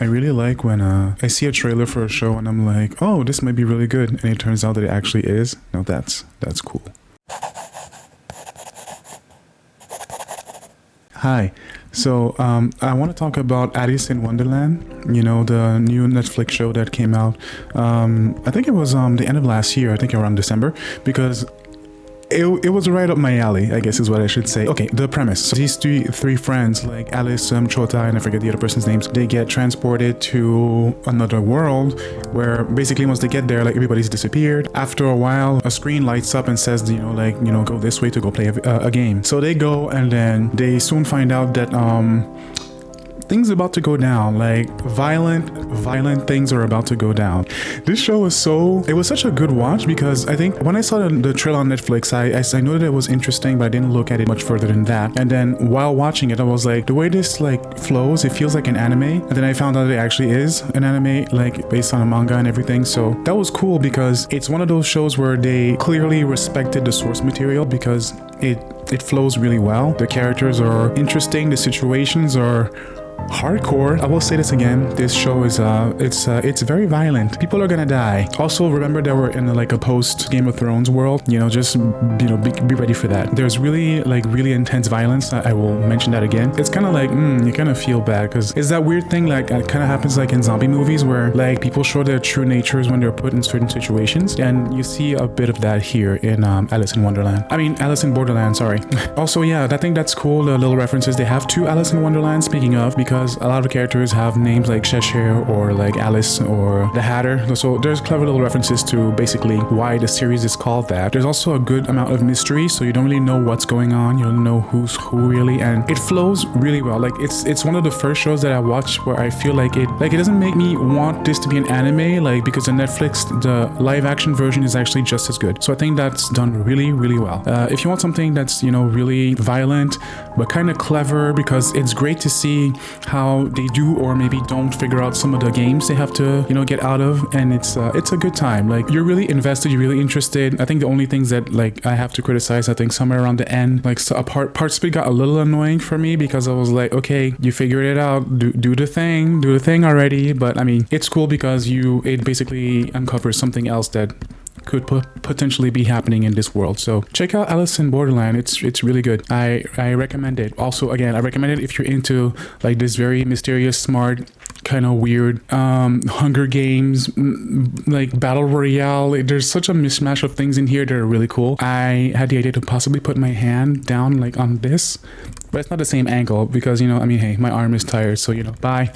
I really like when I see a trailer for a show and I'm like, oh, this might be really good, and it turns out that it actually is. Now that's cool. Hi. So I want to talk about Alice in Wonderland, the new Netflix show that came out. I think it was the end of last year, I think around December, because it was right up my alley, I guess is what I should say. Okay, the premise. So these three friends, like Alice, Chota, and I forget the other person's names, they get transported to another world where basically once they get there, like everybody's disappeared. After a while, a screen lights up and says, go this way to go play a game. So they go, and then they soon find out that things are about to go down, like violent things are about to go down. This show was such a good watch, because I think when I saw the trailer on Netflix, I knew that it was interesting, but I didn't look at it much further than that. And then while watching it, I was like, the way this flows, it feels like an anime. And then I found out that it actually is an anime, based on a manga and everything. So that was cool, because it's one of those shows where they clearly respected the source material, because it flows really well. The characters are interesting, the situations are hardcore. I will say this again, this show is it's very violent. People are gonna die. Also, remember that we're in a post Game of Thrones world, just be ready for that. There's really intense violence. I will mention that again. It's kind of you kind of feel bad, because it's that weird thing it kind of happens in zombie movies where people show their true natures when they're put in certain situations, and you see a bit of that here in Alice in Borderland, sorry. Also, yeah, I think that's cool, the little references. They have two Alice in Wonderland, speaking of, because a lot of characters have names like Cheshire or Alice or the Hatter. So there's clever little references to basically why the series is called that. There's also a good amount of mystery, so you don't really know what's going on. You don't know who's who really, and it flows really well. It's one of the first shows that I watch where I feel it doesn't make me want this to be an anime, because the Netflix, the live action version is actually just as good. So I think that's done really, really well. If you want something that's really violent but kind of clever, because it's great to see how they do or maybe don't figure out some of the games they have to get out of, and it's a good time. You're really invested, you're really interested. I think the only things that I have to criticize, I think somewhere around the end, parts of it got a little annoying for me, because I was like, okay, you figured it out, do the thing already. But I mean, it's cool because it basically uncovers something else that could potentially be happening in this world. So check out Alice in Borderland. It's really good. I recommend it. Also, again, I recommend it if you're into this very mysterious, smart, kind of weird Hunger Games, Battle Royale. There's such a mismatch of things in here that are really cool. I had the idea to possibly put my hand down on this, but it's not the same angle, because hey, my arm is tired, so bye.